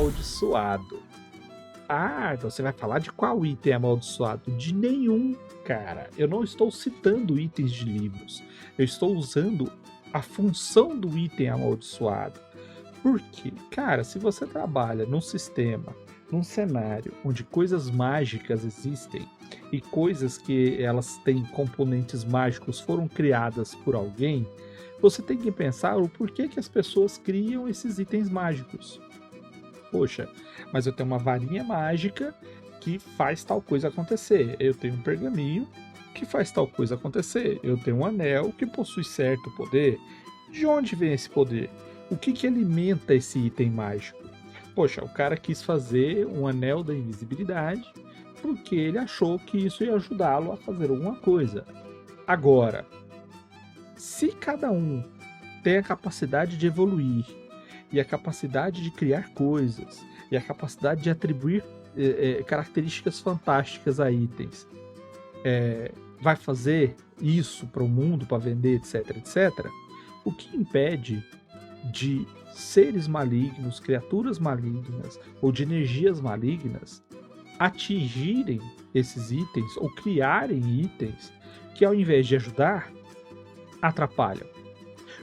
amaldiçoado. Ah, então você vai falar de qual item amaldiçoado? De nenhum, cara. Eu não estou citando itens de livros. Eu estou usando a função do item amaldiçoado. Por quê? Cara, se você trabalha num sistema, num cenário onde coisas mágicas existem e coisas que elas têm componentes mágicos foram criadas por alguém, você tem que pensar o porquê que as pessoas criam esses itens mágicos. Poxa, mas eu tenho uma varinha mágica que faz tal coisa acontecer. Eu tenho um pergaminho que faz tal coisa acontecer. Eu tenho um anel que possui certo poder. De onde vem esse poder? O que alimenta esse item mágico? Poxa, o cara quis fazer um anel da invisibilidade porque ele achou que isso ia ajudá-lo a fazer alguma coisa. Agora, se cada um tem a capacidade de evoluir e a capacidade de criar coisas e a capacidade de atribuir características fantásticas a itens, vai fazer isso para o mundo, para vender, etc, etc, o que impede de seres malignos, criaturas malignas ou de energias malignas atingirem esses itens ou criarem itens que, ao invés de ajudar, atrapalham?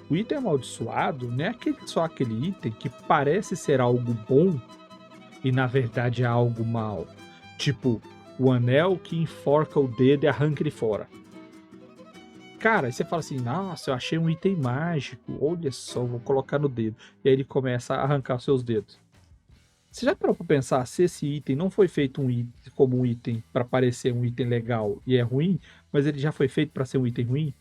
O item amaldiçoado não é só aquele item que parece ser algo bom e na verdade é algo mal. Tipo, o anel que enforca o dedo e arranca ele fora. Cara, aí você fala assim, nossa, eu achei um item mágico, olha só, vou colocar no dedo. E aí ele começa a arrancar os seus dedos. Você já parou pra pensar se esse item não foi feito como um item para parecer um item legal e é ruim, mas ele já foi feito para ser um item ruim?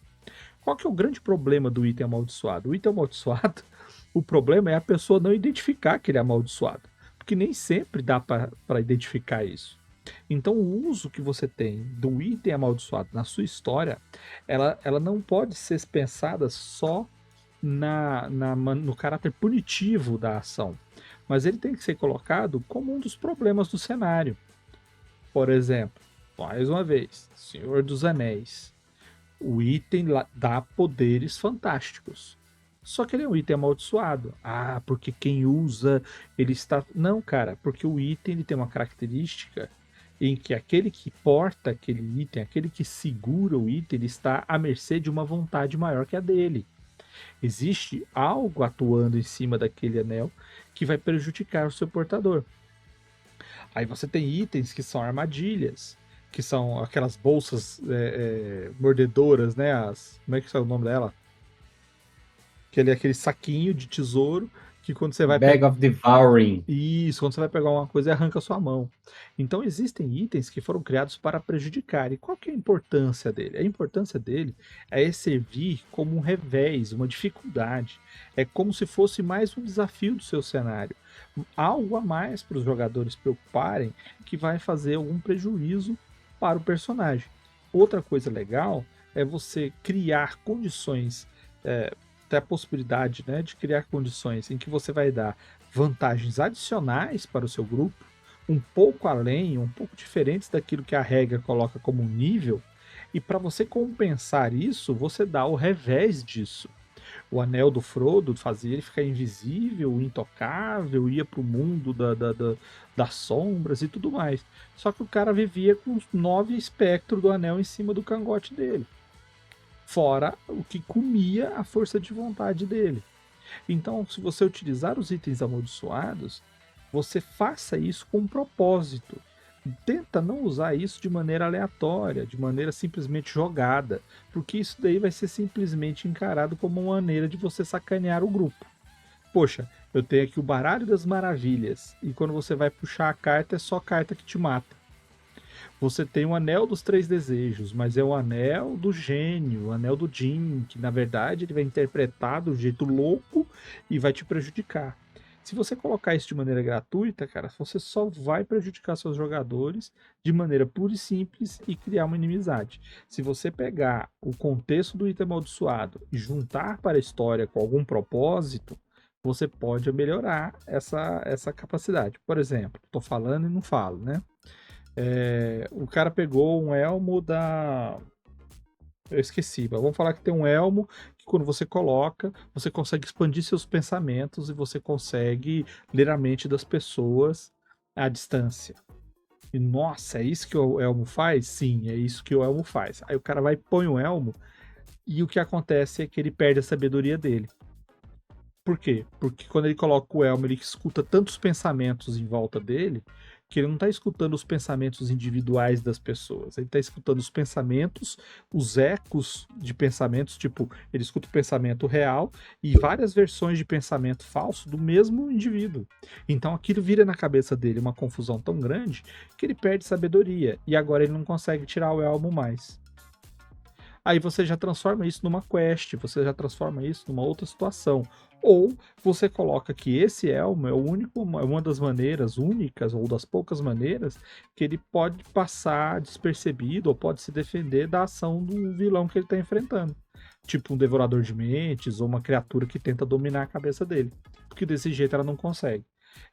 Qual que é o grande problema do item amaldiçoado? O item amaldiçoado, o problema é a pessoa não identificar que ele é amaldiçoado, porque nem sempre dá para identificar isso. Então, o uso que você tem do item amaldiçoado na sua história, ela não pode ser pensada só no caráter punitivo da ação, mas ele tem que ser colocado como um dos problemas do cenário. Por exemplo, mais uma vez, Senhor dos Anéis. O item dá poderes fantásticos. Só que ele é um item amaldiçoado. Ah, porque quem usa, ele está... Não, cara, porque o item ele tem uma característica em que aquele que porta aquele item, aquele que segura o item, ele está à mercê de uma vontade maior que a dele. Existe algo atuando em cima daquele anel que vai prejudicar o seu portador. Aí você tem itens que são armadilhas, que são aquelas bolsas mordedoras, né? Como é que é o nome dela? Aquele saquinho de tesouro que quando você vai Bag of Devouring. Isso, quando você vai pegar uma coisa, arranca a sua mão. Então existem itens que foram criados para prejudicar. E qual que é a importância dele? A importância dele é servir como um revés, uma dificuldade. É como se fosse mais um desafio do seu cenário. Algo a mais para os jogadores preocuparem que vai fazer algum prejuízo para o personagem. Outra coisa legal é você criar condições, ter a possibilidade, né, de criar condições em que você vai dar vantagens adicionais para o seu grupo, um pouco além, um pouco diferentes daquilo que a regra coloca como um nível, e para você compensar isso, você dá o revés disso. O anel do Frodo fazia ele ficar invisível, intocável, ia para o mundo das sombras e tudo mais. Só que o cara vivia com os 9 espectros do anel em cima do cangote dele. Fora o que comia a força de vontade dele. Então, se você utilizar os itens amaldiçoados, você faça isso com um propósito. Tenta não usar isso de maneira aleatória, de maneira simplesmente jogada, porque isso daí vai ser simplesmente encarado como uma maneira de você sacanear o grupo. Poxa, eu tenho aqui o baralho das maravilhas, e quando você vai puxar a carta, é só carta que te mata. Você tem o anel dos 3 desejos, mas é o anel do gênio, o anel do Jin, que na verdade ele vai interpretar do jeito louco e vai te prejudicar. Se você colocar isso de maneira gratuita, cara, você só vai prejudicar seus jogadores de maneira pura e simples e criar uma inimizade. Se você pegar o contexto do item amaldiçoado e juntar para a história com algum propósito, você pode melhorar essa capacidade. Por exemplo, estou falando e não falo, né? O cara pegou um elmo da... Eu esqueci, mas vamos falar que tem um elmo que quando você coloca, você consegue expandir seus pensamentos e você consegue ler a mente das pessoas à distância. E nossa, é isso que o elmo faz? Sim, é isso que o elmo faz. Aí o cara vai e põe o elmo e o que acontece é que ele perde a sabedoria dele. Por quê? Porque quando ele coloca o elmo, ele escuta tantos pensamentos em volta dele que ele não está escutando os pensamentos individuais das pessoas. Ele está escutando os pensamentos, os ecos de pensamentos, tipo, ele escuta o pensamento real e várias versões de pensamento falso do mesmo indivíduo. Então aquilo vira na cabeça dele uma confusão tão grande que ele perde sabedoria e agora ele não consegue tirar o elmo mais. Aí você já transforma isso numa quest, você já transforma isso numa outra situação. Ou você coloca que esse elmo é uma das maneiras únicas, ou das poucas maneiras, que ele pode passar despercebido ou pode se defender da ação do vilão que ele está enfrentando. Tipo um devorador de mentes ou uma criatura que tenta dominar a cabeça dele. Porque desse jeito ela não consegue.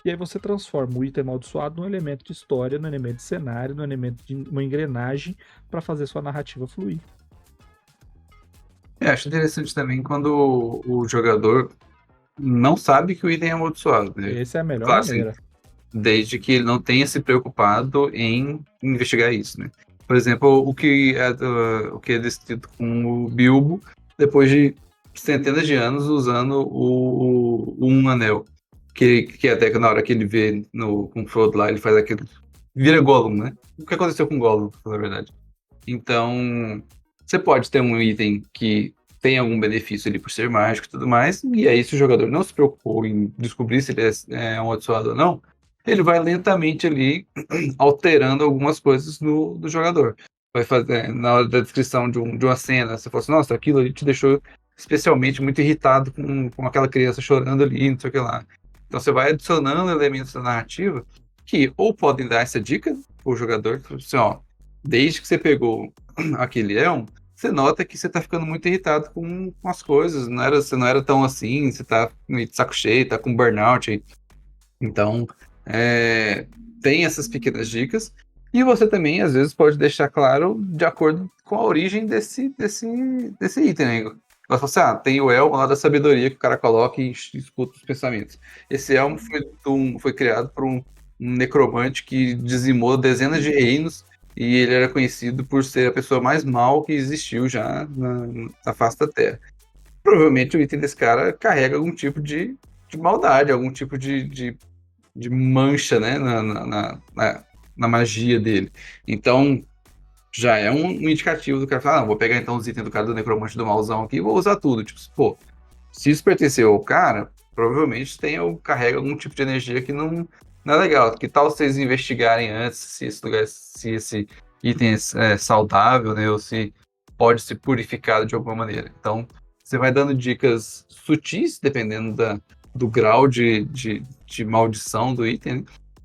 E aí você transforma o item amaldiçoado num elemento de história, num elemento de cenário, num elemento de uma engrenagem para fazer sua narrativa fluir. Acho interessante também quando o jogador não sabe que o item é amaldiçoado, né? Essa é a melhor Claro, assim, maneira. desde que ele não tenha se preocupado em investigar isso, né? Por exemplo, o que é descrito com o Bilbo depois de centenas de anos usando o Um Anel. Que até que na hora que ele vê com o Frodo lá, ele faz aquilo. Vira Gollum, né? O que aconteceu com o Gollum, na verdade. Então, você pode ter um item que tem algum benefício ali por ser mágico e tudo mais, e aí se o jogador não se preocupou em descobrir se ele é amaldiçoado ou não, ele vai lentamente ali alterando algumas coisas do jogador. Vai fazer, na hora da descrição de uma cena, você fala assim, nossa, aquilo ali te deixou especialmente muito irritado com aquela criança chorando ali, não sei o que lá. Então você vai adicionando elementos da narrativa que ou podem dar essa dica para o jogador, assim, ó, desde que você pegou aquele elmo, você nota que você tá ficando muito irritado com as coisas, você não era tão assim, você tá meio de saco cheio, tá com burnout aí. Então, é, tem essas pequenas dicas, e você também, às vezes, pode deixar claro de acordo com a origem desse item, né? Você fala assim, tem o elmo lá da sabedoria que o cara coloca e escuta os pensamentos. Esse elmo foi criado por um necromante que dizimou dezenas de reinos e ele era conhecido por ser a pessoa mais mal que existiu já na face da Terra. Provavelmente o item desse cara carrega algum tipo de maldade, algum tipo de mancha, né, na magia dele. Então, já é um indicativo do cara falar, vou pegar então os itens do cara do necromante do malzão aqui e vou usar tudo. Tipo, pô, se isso pertenceu ao cara, provavelmente carrega algum tipo de energia que não é legal. Que tal vocês investigarem antes se esse item é saudável, né? Ou se pode ser purificado de alguma maneira. Então, você vai dando dicas sutis, dependendo do grau de maldição do item, né?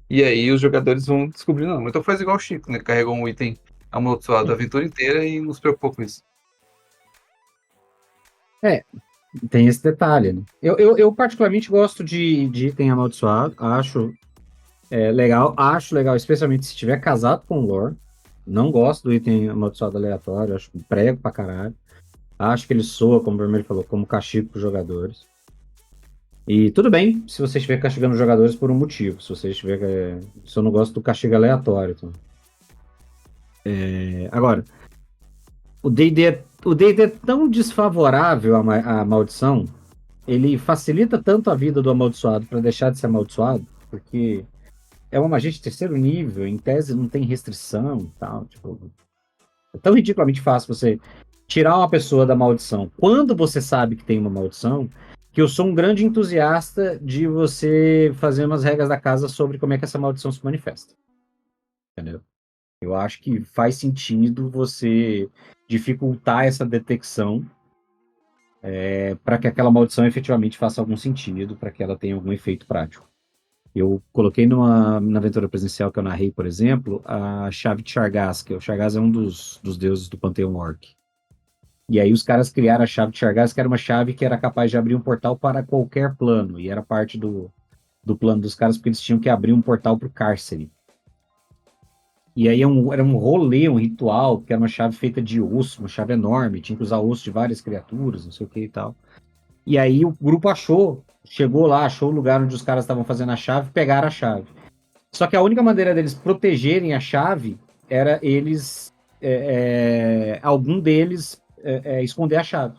E aí os jogadores vão descobrindo, não, então faz igual o Chico, né? Carregou um item amaldiçoado a aventura inteira e não se preocupou com isso. Tem esse detalhe, né? Eu particularmente gosto de item amaldiçoado, acho legal, especialmente se estiver casado com o lore. Não gosto do item amaldiçoado aleatório, acho prego pra caralho. Acho que ele soa, como o Vermelho falou, como castigo pros jogadores. E tudo bem se você estiver castigando os jogadores por um motivo, se eu não gosto do castigo aleatório. Então. Agora, o D&D é tão desfavorável à maldição, ele facilita tanto a vida do amaldiçoado para deixar de ser amaldiçoado, porque é uma magia de terceiro nível, em tese não tem restrição e tal. Tipo, é tão ridiculamente fácil você tirar uma pessoa da maldição quando você sabe que tem uma maldição, que eu sou um grande entusiasta de você fazer umas regras da casa sobre como é que essa maldição se manifesta. Entendeu? Eu acho que faz sentido você dificultar essa detecção para que aquela maldição efetivamente faça algum sentido, para que ela tenha algum efeito prático. Eu coloquei na aventura presencial que eu narrei, por exemplo, a chave de Shargaz, que o Shargaz é um dos deuses do panteão orc. E aí os caras criaram a chave de Shargaz, que era uma chave que era capaz de abrir um portal para qualquer plano, e era parte do plano dos caras, porque eles tinham que abrir um portal para o cárcere. E aí era um rolê, um ritual, porque era uma chave feita de osso, uma chave enorme, tinha que usar osso de várias criaturas, não sei o que e tal. E aí o grupo chegou lá, achou o lugar onde os caras estavam fazendo a chave, pegaram a chave. Só que a única maneira deles protegerem a chave era algum deles esconder a chave.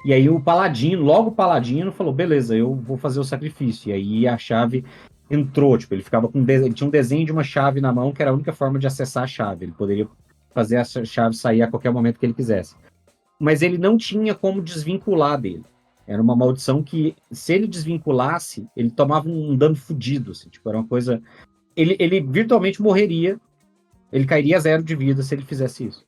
E aí logo o Paladino falou, beleza, eu vou fazer o sacrifício. E aí a chave entrou, tipo, ele ficava ele tinha um desenho de uma chave na mão, que era a única forma de acessar a chave. Ele poderia fazer a chave sair a qualquer momento que ele quisesse. Mas ele não tinha como desvincular dele. Era uma maldição que, se ele desvinculasse, ele tomava um dano fodido, assim, tipo, era uma coisa... Ele virtualmente morreria, ele cairia a 0 de vida se ele fizesse isso.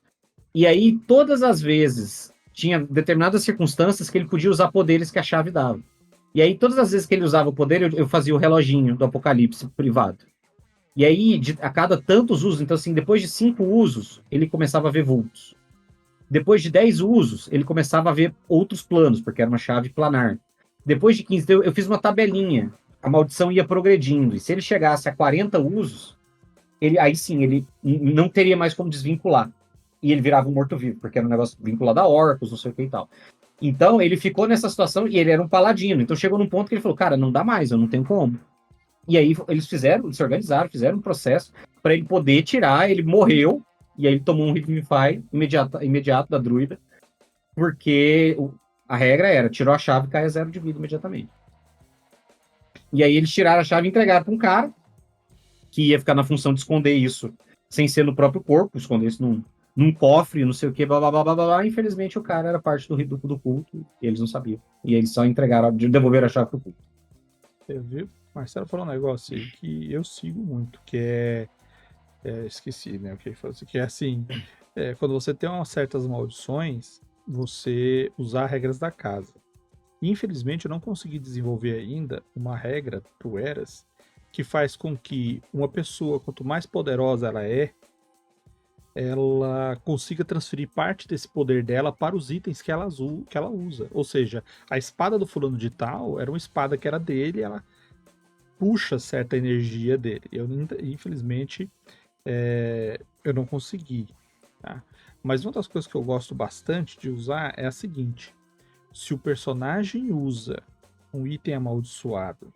E aí, todas as vezes, tinha determinadas circunstâncias que ele podia usar poderes que a chave dava. E aí, todas as vezes que ele usava o poder, eu fazia o reloginho do apocalipse privado. E aí, a cada tantos usos, então assim, depois de 5 usos, ele começava a ver vultos. Depois de 10 usos, ele começava a ver outros planos, porque era uma chave planar. Depois de 15, eu fiz uma tabelinha. A maldição ia progredindo. E se ele chegasse a 40 usos, aí sim, ele não teria mais como desvincular. E ele virava um morto-vivo, porque era um negócio vinculado a orcos, não sei o que e tal. Então, ele ficou nessa situação e ele era um paladino. Então, chegou num ponto que ele falou, cara, não dá mais, eu não tenho como. E aí, eles se organizaram, fizeram um processo para ele poder tirar, ele morreu, e aí ele tomou um Revivify imediato da druida, porque a regra era, tirou a chave e cai a 0 de vida imediatamente. E aí eles tiraram a chave e entregaram para um cara, que ia ficar na função de esconder isso, sem ser no próprio corpo, esconder isso num cofre, não sei o que, blá, blá, blá, blá, blá. Infelizmente o cara era parte do culto, e eles não sabiam. E eles só devolveram a chave pro culto. Eu vi, Marcelo falou um negócio aí que eu sigo muito, que esqueci, né, o que ele falou, que é assim, quando você tem umas certas maldições, você usar regras da casa. Infelizmente, eu não consegui desenvolver ainda uma regra pro Eras que faz com que uma pessoa, quanto mais poderosa ela consiga transferir parte desse poder dela para os itens que ela usa. Ou seja, a espada do fulano de tal era uma espada que era dele, ela puxa certa energia dele. Infelizmente, eu não consegui. Tá? Mas uma das coisas que eu gosto bastante de usar é a seguinte: se o personagem usa um item amaldiçoado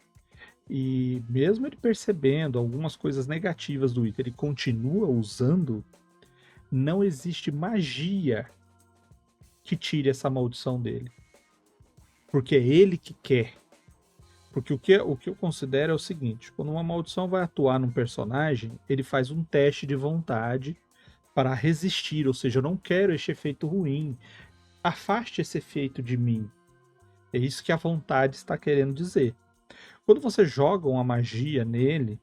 e mesmo ele percebendo algumas coisas negativas do item, ele continua usando, não existe magia que tire essa maldição dele. Porque é ele que quer. Porque o que eu considero é o seguinte: quando uma maldição vai atuar num personagem, ele faz um teste de vontade para resistir, ou seja, eu não quero este efeito ruim, afaste esse efeito de mim. É isso que a vontade está querendo dizer. Quando você joga uma magia nele,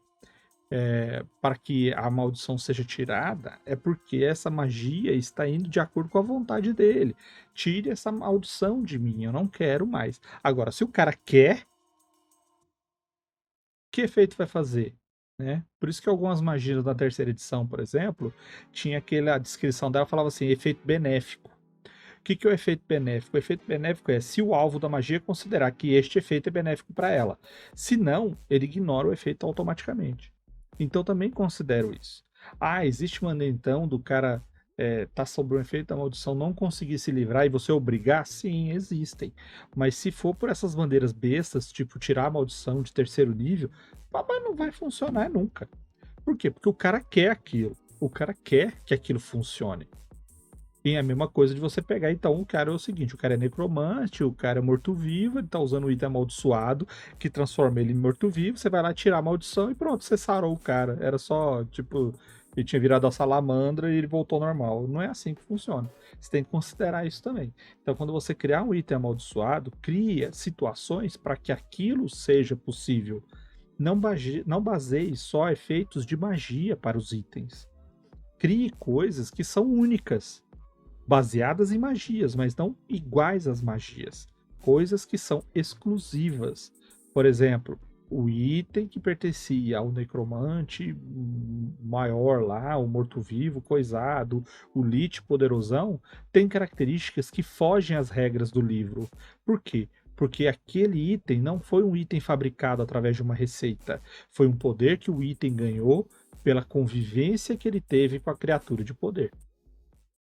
para que a maldição seja tirada, é porque essa magia está indo de acordo com a vontade dele. Tire essa maldição de mim, eu não quero mais. Agora, se o cara quer, que efeito vai fazer? Né? Por isso que algumas magias da terceira edição, por exemplo, tinha a descrição dela falava assim, efeito benéfico. O que é o efeito benéfico? O efeito benéfico é se o alvo da magia considerar que este efeito é benéfico para ela. Se não, ele ignora o efeito automaticamente. Então também considero isso. Existe maneira então do cara tá sob o efeito da maldição não conseguir se livrar e você obrigar? Sim, existem. Mas se for por essas bandeiras bestas, tipo tirar a maldição de terceiro nível, mas não vai funcionar nunca. Por quê? Porque o cara quer aquilo. O cara quer que aquilo funcione. E é a mesma coisa de você pegar, então, o cara é o seguinte, o cara é necromante, o cara é morto-vivo, ele tá usando um item amaldiçoado, que transforma ele em morto-vivo, você vai lá tirar a maldição e pronto, você sarou o cara. Era só, tipo, ele tinha virado a salamandra e ele voltou ao normal. Não é assim que funciona. Você tem que considerar isso também. Então, quando você criar um item amaldiçoado, cria situações para que aquilo seja possível. Não baseie só efeitos de magia para os itens. Crie coisas que são únicas, baseadas em magias, mas não iguais às magias. Coisas que são exclusivas. Por exemplo, o item que pertencia ao necromante maior lá, o morto-vivo, coisado, o lich poderosão, tem características que fogem às regras do livro. Por quê? Porque aquele item não foi um item fabricado através de uma receita. Foi um poder que o item ganhou pela convivência que ele teve com a criatura de poder.